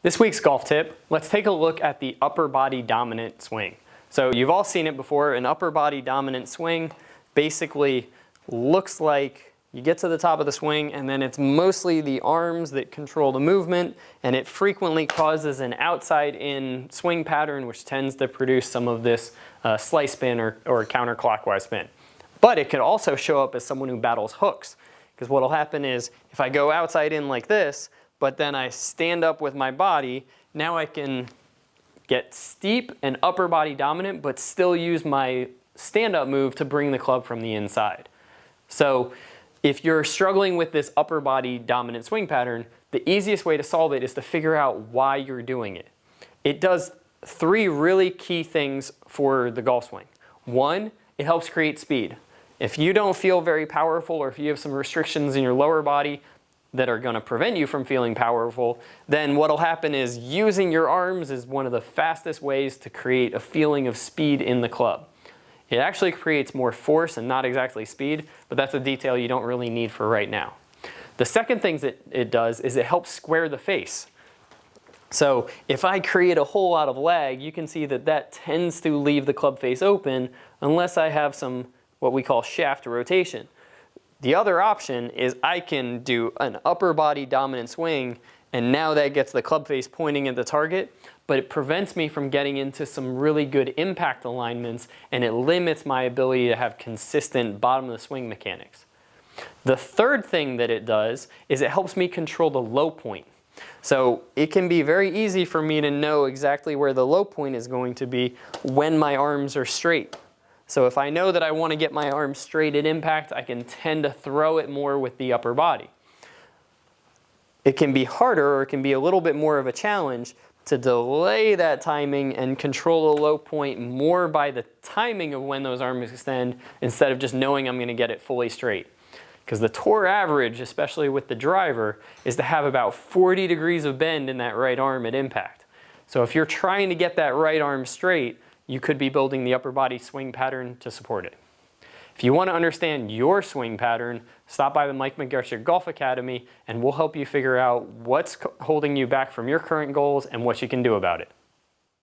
This week's golf tip, let's take a look at the upper body dominant swing. So you've all seen it before. An upper body dominant swing basically looks like you get to the top of the swing and then it's mostly the arms that control the movement, and it frequently causes an outside in swing pattern which tends to produce some of this slice spin or counterclockwise spin. But it could also show up as someone who battles hooks, because what will happen is if I go outside in like this, but then I stand up with my body, now I can get steep and upper body dominant, but still use my stand-up move to bring the club from the inside. So if you're struggling with this upper body dominant swing pattern, the easiest way to solve it is to figure out why you're doing it. It does three really key things for the golf swing. One, it helps create speed. If you don't feel very powerful, or if you have some restrictions in your lower body that are going to prevent you from feeling powerful, then what will happen is using your arms is one of the fastest ways to create a feeling of speed in the club. It actually creates more force and not exactly speed, but that's a detail you don't really need for right now. The second thing that it does is it helps square the face. So if I create a whole lot of lag, you can see that that tends to leave the club face open unless I have some what we call shaft rotation. The other option is I can do an upper body dominant swing, and now that gets the club face pointing at the target, but it prevents me from getting into some really good impact alignments, and it limits my ability to have consistent bottom of the swing mechanics. The third thing that it does is it helps me control the low point. So it can be very easy for me to know exactly where the low point is going to be when my arms are straight. So if I know that I want to get my arms straight at impact, I can tend to throw it more with the upper body. It can be harder, or it can be a little bit more of a challenge to delay that timing and control a low point more by the timing of when those arms extend instead of just knowing I'm going to get it fully straight. Because the tour average, especially with the driver, is to have about 40 degrees of bend in that right arm at impact. So if you're trying to get that right arm straight, you could be building the upper body swing pattern to support it. If you want to understand your swing pattern, stop by the Mike McGarrett Golf Academy and we'll help you figure out what's holding you back from your current goals and what you can do about it.